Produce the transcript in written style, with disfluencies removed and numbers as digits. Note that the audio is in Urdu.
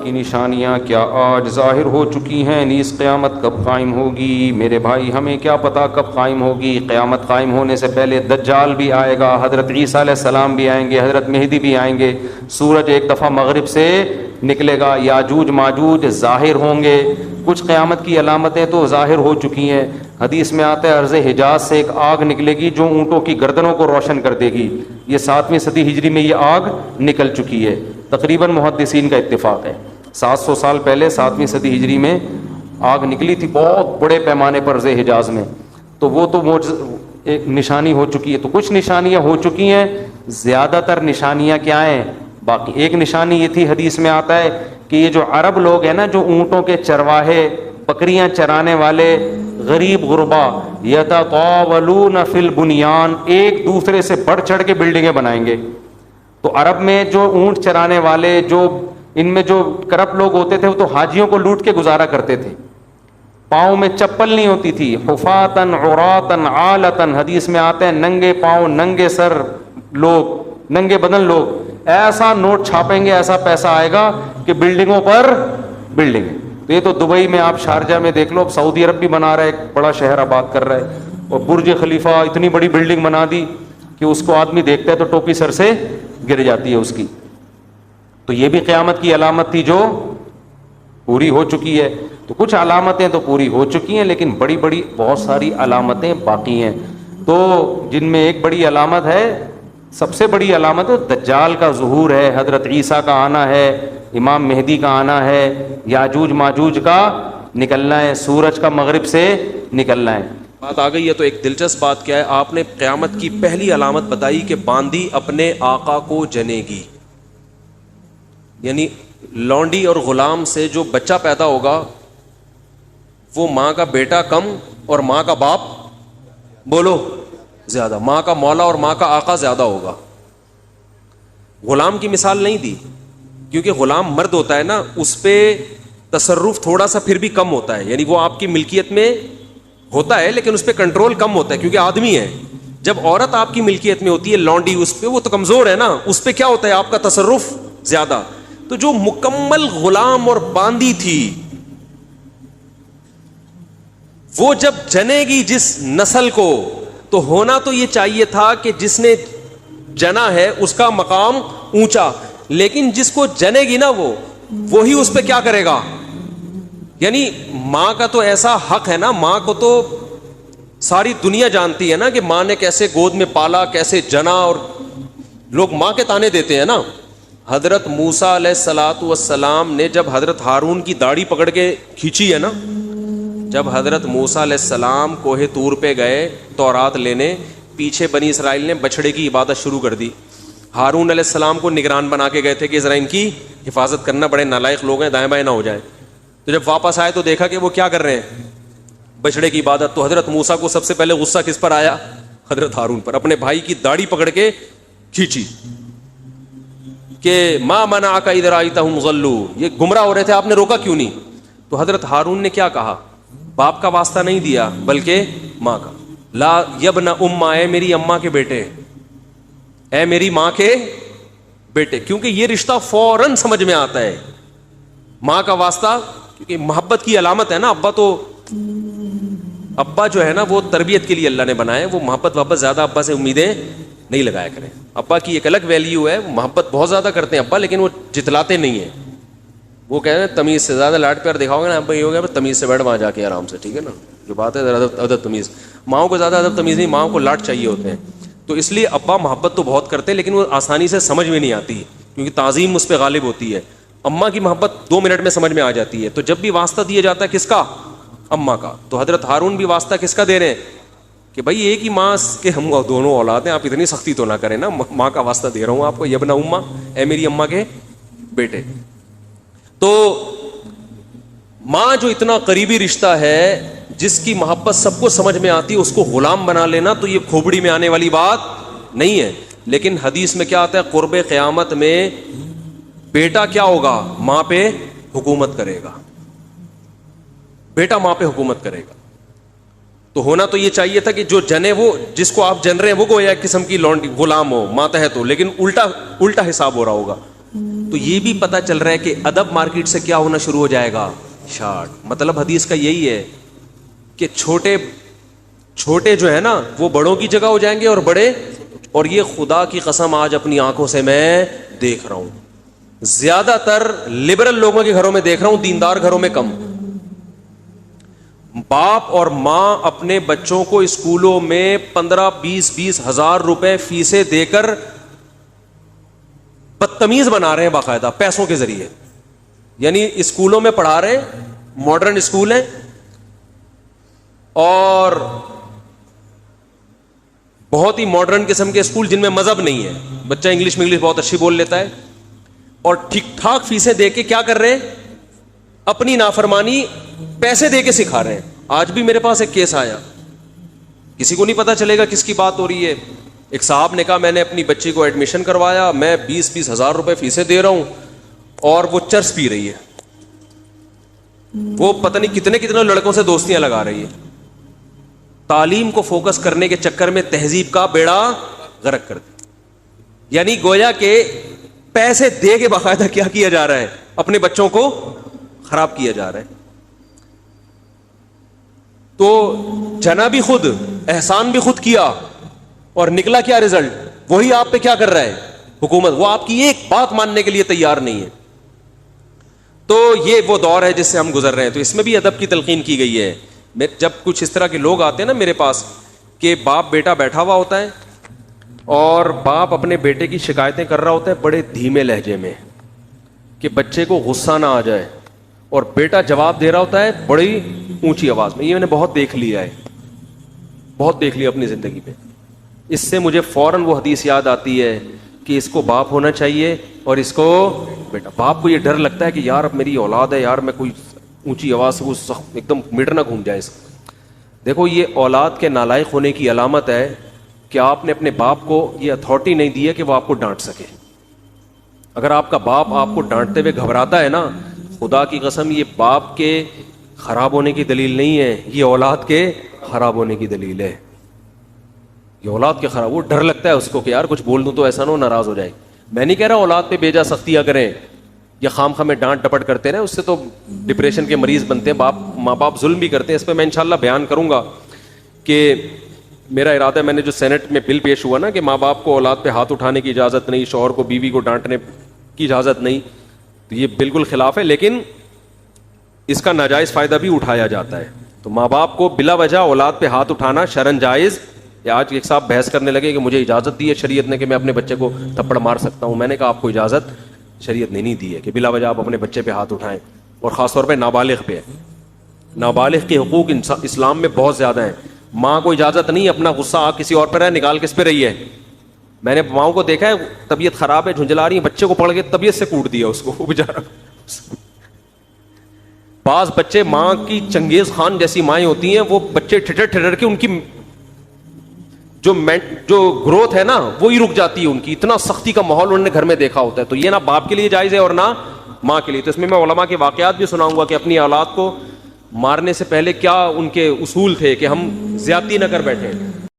کی نشانیاں کیا آج ظاہر ہو چکی ہیں، نیز قیامت کب قائم ہوگی؟ میرے بھائی ہمیں کیا پتہ کب قائم ہوگی؟ قیامت قائم ہونے سے پہلے دجال بھی آئے گا، حضرت عیسیٰ علیہ السلام بھی آئیں گے، حضرت مہدی بھی آئیں گے، سورج ایک دفعہ مغرب سے نکلے گا، یاجوج ماجوج ظاہر ہوں گے۔ کچھ قیامت کی علامتیں تو ظاہر ہو چکی ہیں، حدیث میں آتا ہے عرض حجاز سے ایک آگ نکلے گی جو اونٹوں کی گردنوں کو روشن کر دے گی، یہ 7ویں صدی ہجری میں یہ آگ نکل چکی ہے، تقریباً محدثین کا اتفاق ہے 700 سال پہلے 7ویں صدی ہجری میں آگ نکلی تھی بہت بڑے پیمانے پر عرض حجاز میں، تو وہ تو ایک نشانی ہو چکی ہے۔ تو کچھ نشانیاں ہو چکی ہیں، زیادہ تر نشانیاں کیا ہیں باقی؟ ایک نشانی یہ تھی، حدیث میں آتا ہے کہ یہ جو عرب لوگ ہیں نا، جو اونٹوں کے چرواہے، بکریاں چرانے والے غریب غربا، یتطاولون فی البنیان، ایک دوسرے سے بڑھ چڑھ کے بلڈنگیں بنائیں گے۔ تو عرب میں جو اونٹ چرانے والے، جو ان میں جو کرپٹ لوگ ہوتے تھے، وہ تو حاجیوں کو لوٹ کے گزارا کرتے تھے، پاؤں میں چپل نہیں ہوتی تھی، حفاتن عراتن عالتن، حدیث میں آتے ہیں ننگے پاؤں ننگے سر لوگ، ننگے بدن لوگ، ایسا نوٹ چھاپیں گے، ایسا پیسہ آئے گا کہ بلڈنگوں پر بلڈنگ۔ تو یہ تو دبئی میں آپ شارجہ میں دیکھ لو، اب سعودی عرب بھی بنا رہا ہے، ایک بڑا شہر آباد کر رہا ہے، اور برج خلیفہ اتنی بڑی بلڈنگ بنا دی کہ اس کو آدمی دیکھتا ہے تو ٹوپی سر سے گر جاتی ہے اس کی۔ تو یہ بھی قیامت کی علامت تھی جو پوری ہو چکی ہے۔ تو کچھ علامتیں تو پوری ہو چکی ہیں، لیکن بڑی بڑی بہت ساری علامتیں باقی ہیں، تو جن میں ایک بڑی علامت ہے، سب سے بڑی علامت ہے دجال کا ظہور ہے، حضرت عیسیٰ کا آنا ہے، امام مہدی کا آنا ہے، یاجوج ماجوج کا نکلنا ہے، سورج کا مغرب سے نکلنا ہے۔ بات آ گئی ہے تو ایک دلچسپ بات کیا ہے، آپ نے قیامت کی پہلی علامت بتائی کہ باندی اپنے آقا کو جنے گی، یعنی لونڈی اور غلام سے جو بچہ پیدا ہوگا وہ ماں کا بیٹا کم اور ماں کا باپ بولو زیادہ، ماں کا مولا اور ماں کا آقا زیادہ ہوگا۔ غلام کی مثال نہیں دی کیونکہ غلام مرد ہوتا ہے نا، اس پہ تصرف تھوڑا سا پھر بھی کم ہوتا ہے، یعنی وہ آپ کی ملکیت میں ہوتا ہے لیکن اس پہ کنٹرول کم ہوتا ہے کیونکہ آدمی ہے۔ جب عورت آپ کی ملکیت میں ہوتی ہے، لونڈی، اس پہ وہ تو کمزور ہے نا، اس پہ کیا ہوتا ہے آپ کا تصرف زیادہ۔ تو جو مکمل غلام اور باندی تھی وہ جب جنے گی جس نسل کو، تو ہونا تو یہ چاہیے تھا کہ جس نے جنا ہے اس کا مقام اونچا، لیکن جس کو جنے گی نا وہی اس پہ کیا کرے گا، یعنی ماں کا تو ایسا حق ہے نا، ماں کو تو ساری دنیا جانتی ہے نا کہ ماں نے کیسے گود میں پالا، کیسے جنا، اور لوگ ماں کے تانے دیتے ہیں نا۔ حضرت موسیٰ علیہ الصلاۃ والسلام نے جب حضرت ہارون کی داڑھی پکڑ کے کھینچی ہے نا، جب حضرت موسیٰ علیہ السلام کوہ طور پہ گئے تورات لینے، پیچھے بنی اسرائیل نے بچڑے کی عبادت شروع کر دی، ہارون علیہ السلام کو نگران بنا کے گئے تھے کہ ذرا ان کی حفاظت کرنا، بڑے نالائق لوگ ہیں، دائیں بائیں نہ ہو جائیں۔ تو جب واپس آئے تو دیکھا کہ وہ کیا کر رہے ہیں، بچڑے کی عبادت۔ تو حضرت موسیٰ کو سب سے پہلے غصہ کس پر آیا؟ حضرت ہارون پر، اپنے بھائی کی داڑھی پکڑ کے کھینچی کہ ما منعک اذ رأیتہم ضلوا، یہ گمراہ ہو رہے تھے، آپ نے روکا کیوں نہیں؟ تو حضرت ہارون نے کیا کہا؟ باپ کا واسطہ نہیں دیا بلکہ ماں کا، لا یبن اماں، اے میری اماں کے بیٹے، اے میری ماں کے بیٹے، کیونکہ یہ رشتہ فوراً سمجھ میں آتا ہے، ماں کا واسطہ، کیونکہ محبت کی علامت ہے نا۔ ابا جو ہے نا وہ تربیت کے لیے اللہ نے بنایا ہے، وہ محبت زیادہ ابا سے امیدیں نہیں لگایا کریں۔ ابا کی ایک الگ ویلیو ہے، محبت بہت زیادہ کرتے ہیں ابا، لیکن وہ جتلاتے نہیں ہیں، وہ کہتے ہیں تمیز سے زیادہ لاڈ پیار دکھاؤ گے نا ابا، یہ ہو گیا تمیز سے بیٹھ وہاں جا کے آرام سے، ٹھیک ہے نا، جو بات ہے ادب تمیز۔ ماؤں کو زیادہ ادب تمیز نہیں، ماؤں کو لاڈ چاہیے ہوتے ہیں، تو اس لیے ابا محبت تو بہت کرتے ہیں لیکن وہ آسانی سے سمجھ میں نہیں آتی کیونکہ تعظیم اس پہ غالب ہوتی ہے۔ اماں کی محبت 2 منٹ میں سمجھ میں آ جاتی ہے۔ تو جب بھی واسطہ دیا جاتا ہے کس کا؟ اماں کا۔ تو حضرت ہارون بھی واسطہ کس کا دے رہے ہیں کہ بھائی ایک ہی ماں کے ہم دونوں اولاد ہیں، آپ اتنی سختی تو نہ کریں نا، ماں کا واسطہ دے رہا ہوں آپ کو، یبنا اماں، اے میری اماں کے بیٹے۔ تو ماں جو اتنا قریبی رشتہ ہے، جس کی محبت سب کو سمجھ میں آتی ہے، اس کو غلام بنا لینا تو یہ کھوپڑی میں آنے والی بات نہیں ہے۔ لیکن حدیث میں کیا آتا ہے؟ قرب قیامت میں بیٹا کیا ہوگا؟ ماں پہ حکومت کرے گا، بیٹا ماں پہ حکومت کرے گا۔ تو ہونا تو یہ چاہیے تھا کہ جو جنے، وہ جس کو آپ جن رہے ہیں وہ گویا ایک قسم کی لونڈی غلام ہو، ماتحت ہو، لیکن الٹا حساب ہو رہا ہوگا تو یہ بھی پتہ چل رہا ہے کہ ادب مارکیٹ سے کیا ہونا شروع ہو جائے گا؟ شارٹ. مطلب حدیث کا یہی ہے کہ چھوٹے جو ہے نا وہ بڑوں کی جگہ ہو جائیں گے اور بڑے. اور یہ خدا کی قسم آج اپنی آنکھوں سے میں دیکھ رہا ہوں, زیادہ تر لبرل لوگوں کے گھروں میں دیکھ رہا ہوں, دیندار گھروں میں کم. باپ اور ماں اپنے بچوں کو اسکولوں میں 15-20 ہزار روپے فیسیں دے کر بدتمیز بنا رہے ہیں باقاعدہ پیسوں کے ذریعے. یعنی اسکولوں میں پڑھا رہے ہیں, ماڈرن اسکول ہیں, اور بہت ہی ماڈرن قسم کے اسکول جن میں مذہب نہیں ہے. بچہ انگلش بہت اچھی بول لیتا ہے, اور ٹھیک ٹھاک فیسیں دے کے کیا کر رہے ہیں؟ اپنی نافرمانی پیسے دے کے سکھا رہے ہیں. آج بھی میرے پاس ایک کیس آیا, کسی کو نہیں پتا چلے گا کس کی بات ہو رہی ہے. ایک صاحب نے کہا میں نے اپنی بچی کو ایڈمیشن کروایا, میں 20 ہزار روپے فیسیں دے رہا ہوں, اور وہ چرس پی رہی ہے, وہ پتہ نہیں کتنے لڑکوں سے دوستیاں لگا رہی ہے. تعلیم کو فوکس کرنے کے چکر میں تہذیب کا بیڑا غرق کر دیا. یعنی گویا کہ پیسے دے کے باقاعدہ کیا کیا جا رہا ہے؟ اپنے بچوں کو خراب کیا جا رہا ہے. تو جنا بھی خود, احسان بھی خود کیا, اور نکلا کیا رزلٹ؟ وہی آپ پہ کیا کر رہا ہے حکومت, وہ آپ کی ایک بات ماننے کے لیے تیار نہیں ہے. تو یہ وہ دور ہے جس سے ہم گزر رہے ہیں. تو اس میں بھی ادب کی تلقین کی گئی ہے. جب کچھ اس طرح کے لوگ آتے ہیں نا میرے پاس, کہ باپ بیٹا بیٹھا ہوا ہوتا ہے اور باپ اپنے بیٹے کی شکایتیں کر رہا ہوتا ہے بڑے دھیمے لہجے میں کہ بچے کو غصہ نہ آ جائے, اور بیٹا جواب دے رہا ہوتا ہے بڑی اونچی آواز میں. یہ میں نے بہت دیکھ لیا ہے, بہت دیکھ لیا اپنی زندگی میں. اس سے مجھے فوراً وہ حدیث یاد آتی ہے کہ اس کو باپ ہونا چاہیے اور اس کو بیٹا. باپ کو یہ ڈر لگتا ہے کہ یار اب میری اولاد ہے, یار میں کوئی اونچی آواز سے وہ سخت ایک دم میٹر نہ گھوم جائے اس کا. دیکھو یہ اولاد کے نالائق ہونے کی علامت ہے کہ آپ نے اپنے باپ کو یہ اتھارٹی نہیں دی ہے کہ وہ آپ کو ڈانٹ سکے. اگر آپ کا باپ آپ کو ڈانٹتے ہوئے گھبراتا ہے نا, خدا کی قسم یہ باپ کے خراب ہونے کی دلیل نہیں ہے, یہ اولاد کے خراب ہونے کی دلیل ہے. یہ اولاد کے خراب, وہ ڈر لگتا ہے اس کو کہ یار کچھ بول دوں تو ایسا نہ ہو ناراض ہو جائے. میں نہیں کہہ رہا اولاد پہ بیجا سختیاں کریں یا خام خامے ڈانٹ ڈپٹ کرتے رہے, اس سے تو ڈپریشن کے مریض بنتے ہیں. ماں باپ ظلم بھی کرتے ہیں. اس پہ میں انشاءاللہ بیان کروں گا کہ میرا ارادہ ہے, میں نے جو سینٹ میں بل پیش ہوا نا کہ ماں باپ کو اولاد پہ ہاتھ اٹھانے کی اجازت نہیں, شوہر کو بیوی کو ڈانٹنے کی اجازت نہیں, تو یہ بالکل خلاف ہے, لیکن اس کا ناجائز فائدہ بھی اٹھایا جاتا ہے. تو ماں باپ کو بلا وجہ اولاد پہ ہاتھ اٹھانا شرعن جائز. یا آج ایک صاحب بحث کرنے لگے کہ مجھے اجازت دی ہے شریعت نے کہ میں اپنے بچے کو تھپڑ مار سکتا ہوں. میں نے کہا آپ کو اجازت شریعت نے نہیں دی ہے کہ بلا وجہ آپ اپنے بچے پہ ہاتھ اٹھائیں, اور خاص طور پہ نابالغ پہ. نابالغ کے حقوق اسلام میں بہت زیادہ ہیں. ماں کو اجازت نہیں اپنا غصہ آپ کسی اور پر ہے نکال کس پہ رہی ہے. میں نے ماؤں کو دیکھا ہے طبیعت خراب ہے جھنجلا رہی ہے, بچے کو پڑھ کے طبیعت سے کوٹ دیا اس کو, وہ بیچارہ. بعض بچے ماں کی چنگیز خان جیسی مائیں ہوتی ہیں, وہ بچے ٹھٹر کے ان کی جو گروتھ ہے نا وہی رک جاتی ہے ان کی. اتنا سختی کا ماحول انہوں نے گھر میں دیکھا ہوتا ہے. تو یہ نہ باپ کے لیے جائز ہے اور نہ ماں کے لیے. تو اس میں علماء کے واقعات بھی سناؤں گا کہ اپنی اولاد کو مارنے سے پہلے کیا ان کے اصول تھے کہ ہم زیادتی نہ کر بیٹھے.